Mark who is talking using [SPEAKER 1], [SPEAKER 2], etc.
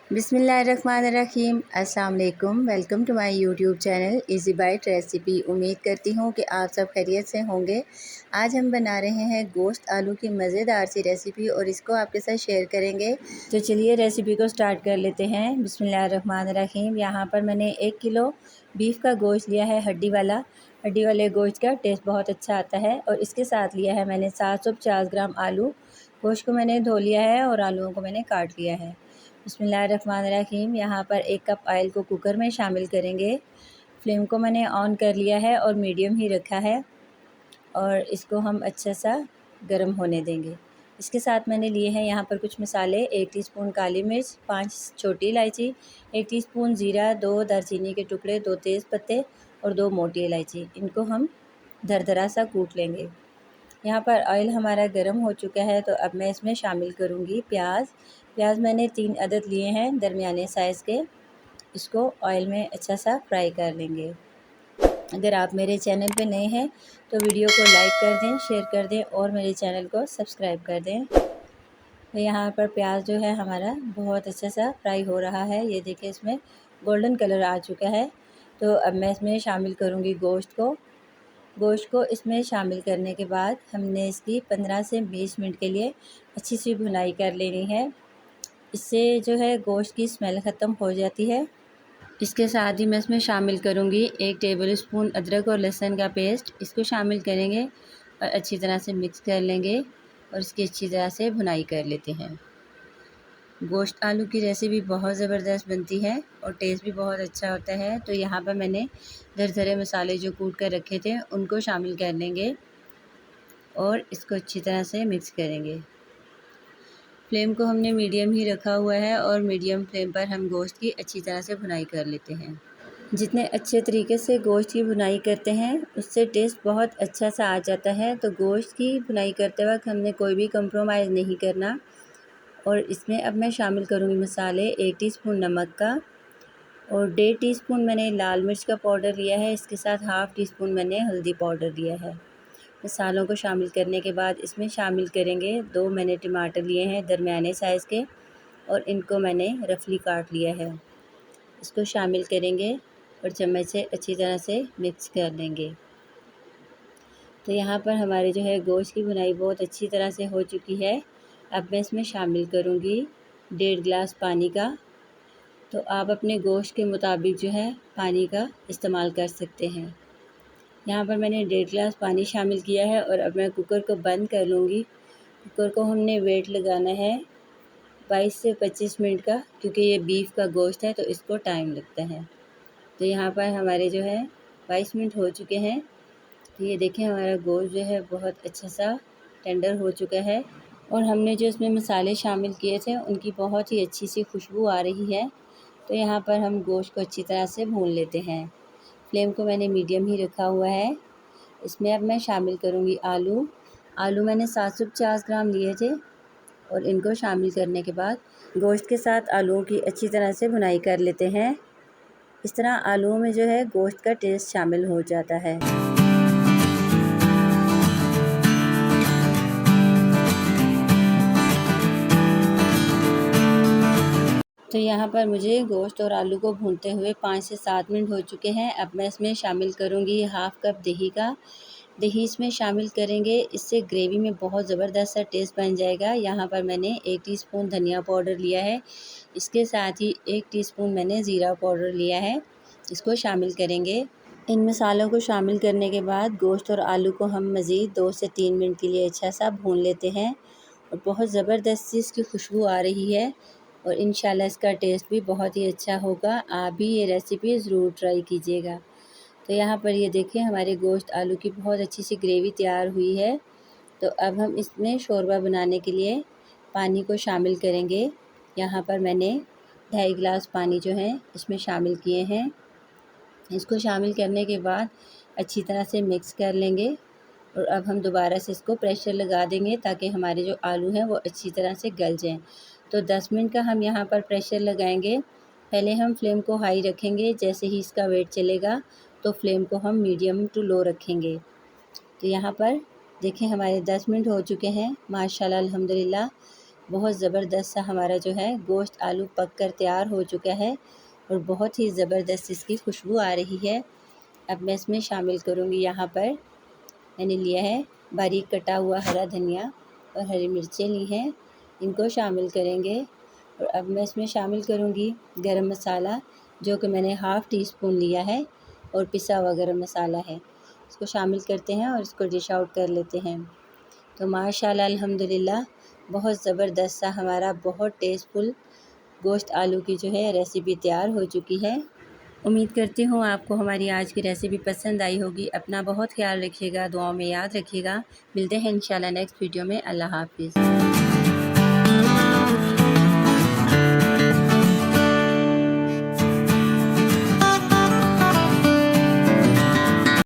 [SPEAKER 1] बिस्मिल्लाहिर्रहमानिर्रहीम। अस्सलाम वालेकुम। Welcome to my YouTube channel easy bite recipe. उम्मीद करती हूँ कि आप सब खैरियत से होंगे। आज हम बना रहे हैं गोश्त आलू की मज़ेदार सी रेसिपी और इसको आपके साथ शेयर करेंगे। तो चलिए रेसिपी को स्टार्ट कर लेते हैं। बिस्मिल्लाहिर्रहमानिर्रहीम। यहाँ पर मैंने 1 किलो बीफ का गोश्त लिया है, हड्डी वाला। हड्डी वाले गोश्त का टेस्ट बहुत अच्छा आता है। और इसके साथ लिया है मैंने 750 ग्राम आलू। गोश्त को मैंने धो लिया है और आलूओं को मैंने काट लिया है। बिस्मिल्लाहिर्रहमानिर्रहीम। यहाँ पर 1 कप ऑयल को कुकर में शामिल करेंगे। फ्लेम को मैंने ऑन कर लिया है और मीडियम ही रखा है और इसको हम अच्छा सा गर्म होने देंगे। इसके साथ मैंने लिए हैं यहाँ पर कुछ मसाले। 1 टीस्पून काली मिर्च, 5 छोटी इलायची, 1 टीस्पून ज़ीरा, 2 दालचीनी के टुकड़े, 2 तेज़ पत्ते और 2 मोटी इलायची। इनको हम दरदरा सा कूट लेंगे। यहाँ पर ऑयल हमारा गर्म हो चुका है तो अब मैं इसमें शामिल करूँगी प्याज मैंने 3 अदद लिए हैं दरमियाने साइज़ के। इसको ऑयल में अच्छा सा फ्राई कर लेंगे। अगर आप मेरे चैनल पे नए हैं तो वीडियो को लाइक कर दें, शेयर कर दें और मेरे चैनल को सब्सक्राइब कर दें। तो यहाँ पर प्याज जो है हमारा बहुत अच्छा सा फ्राई हो रहा है। ये देखिए इसमें गोल्डन कलर आ चुका है। तो अब मैं इसमें शामिल करूँगी गोश्त को इसमें शामिल करने के बाद हमने इसकी 15 से 20 मिनट के लिए अच्छी सी भुनाई कर लेनी है। इससे जो है गोश्त की स्मेल ख़त्म हो जाती है। इसके साथ ही मैं इसमें शामिल करूँगी 1 टेबल स्पून अदरक और लहसुन का पेस्ट। इसको शामिल करेंगे और अच्छी तरह से मिक्स कर लेंगे और इसकी अच्छी तरह से भुनाई कर लेते हैं। गोश्त आलू की रेसिपी बहुत ज़बरदस्त बनती है और टेस्ट भी बहुत अच्छा होता है। तो यहाँ पर मैंने दरदरे मसाले जो कूट कर रखे थे उनको शामिल कर लेंगे और इसको अच्छी तरह से मिक्स करेंगे। फ्लेम को हमने मीडियम ही रखा हुआ है और मीडियम फ्लेम पर हम गोश्त की अच्छी तरह से भुनाई कर लेते हैं। जितने अच्छे तरीके से गोश्त की भुनाई करते हैं उससे टेस्ट बहुत अच्छा सा आ जाता है। तो गोश्त की भुनाई करते वक्त हमने कोई भी कंप्रोमाइज़ नहीं करना। और इसमें अब मैं शामिल करूँगी मसाले। 1 टीस्पून नमक का और 1.5 टीस्पून मैंने लाल मिर्च का पाउडर लिया है। इसके साथ हाफ़ टी स्पून मैंने हल्दी पाउडर लिया है। मसालों को शामिल करने के बाद इसमें शामिल करेंगे 2 मैंने टमाटर लिए हैं दरमियाने साइज़ के और इनको मैंने रफली काट लिया है। इसको शामिल करेंगे और चम्मच से अच्छी तरह से मिक्स कर लेंगे। तो यहाँ पर हमारे जो है गोश्त की भुनाई बहुत अच्छी तरह से हो चुकी है। अब मैं इसमें शामिल करूँगी 1.5 गिलास पानी का। तो आप अपने गोश्त के मुताबिक जो है पानी का इस्तेमाल कर सकते हैं। यहाँ पर मैंने 1.5 गिलास पानी शामिल किया है और अब मैं कुकर को बंद कर लूँगी। कुकर को हमने वेट लगाना है 22 से 25 मिनट का, क्योंकि ये बीफ का गोश्त है तो इसको टाइम लगता है। तो यहाँ पर हमारे जो है 22 मिनट हो चुके हैं। तो ये देखें हमारा गोश्त जो है बहुत अच्छा सा टेंडर हो चुका है और हमने जो इसमें मसाले शामिल किए थे उनकी बहुत ही अच्छी सी खुशबू आ रही है। तो यहाँ पर हम गोश्त को अच्छी तरह से भून लेते हैं। फ्लेम को मैंने मीडियम ही रखा हुआ है। इसमें अब मैं शामिल करूँगी आलू मैंने 750 ग्राम लिए थे और इनको शामिल करने के बाद गोश्त के साथ आलूओं की अच्छी तरह से भुनाई कर लेते हैं। इस तरह आलूओं में जो है गोश्त का टेस्ट शामिल हो जाता है। तो यहाँ पर मुझे गोश्त और आलू को भूनते हुए 5 से 7 मिनट हो चुके हैं। अब मैं इसमें शामिल करूँगी हाफ़ कप दही इसमें शामिल करेंगे। इससे ग्रेवी में बहुत ज़बरदस्त सा टेस्ट बन जाएगा। यहाँ पर मैंने 1 टीस्पून धनिया पाउडर लिया है। इसके साथ ही 1 टीस्पून मैंने ज़ीरा पाउडर लिया है। इसको शामिल करेंगे। इन मसालों को शामिल करने के बाद गोश्त और आलू को हम मज़ीद 2 से 3 मिनट के लिए अच्छा सा भून लेते हैं और बहुत ज़बरदस्त सी इसकी खुशबू आ रही है और इंशाल्लाह इसका टेस्ट भी बहुत ही अच्छा होगा। आप भी ये रेसिपी ज़रूर ट्राई कीजिएगा। तो यहाँ पर ये देखें हमारे गोश्त आलू की बहुत अच्छी सी ग्रेवी तैयार हुई है। तो अब हम इसमें शोरबा बनाने के लिए पानी को शामिल करेंगे। यहाँ पर मैंने 2.5 गिलास पानी जो है इसमें शामिल किए हैं। इसको शामिल करने के बाद अच्छी तरह से मिक्स कर लेंगे और अब हम दोबारा से इसको प्रेशर लगा देंगे ताकि हमारे जो आलू हैं वो अच्छी तरह से गल जाएं। तो 10 मिनट का हम यहाँ पर प्रेशर लगाएंगे। पहले हम फ्लेम को हाई रखेंगे, जैसे ही इसका वेट चलेगा तो फ्लेम को हम मीडियम टू लो रखेंगे। तो यहाँ पर देखें हमारे 10 मिनट हो चुके हैं। माशाल्लाह अल्हम्दुलिल्लाह बहुत ज़बरदस्त सा हमारा जो है गोश्त आलू पक कर तैयार हो चुका है और बहुत ही ज़बरदस्त इसकी खुशबू आ रही है। अब मैं इसमें शामिल करूँगी, यहाँ पर मैंने लिया है बारीक कटा हुआ हरा धनिया और हरी मिर्चें ली हैं, इनको शामिल करेंगे। और अब मैं इसमें शामिल करूँगी गरम मसाला, जो कि मैंने हाफ़ टी स्पून लिया है और पिसा हुआ गरम मसाला है। इसको शामिल करते हैं और इसको डिश आउट कर लेते हैं। तो माशाल्लाह अल्हम्दुलिल्लाह बहुत ज़बरदस्त सा हमारा बहुत टेस्टफुल गोश्त आलू की जो है रेसिपी तैयार हो चुकी है। उम्मीद करती हूँ आपको हमारी आज की रेसिपी पसंद आई होगी। अपना बहुत ख्याल रखिएगा, दुआओं में याद रखिएगा। मिलते हैं इंशाल्लाह नेक्स्ट वीडियो में। अल्लाह हाफ़िज़।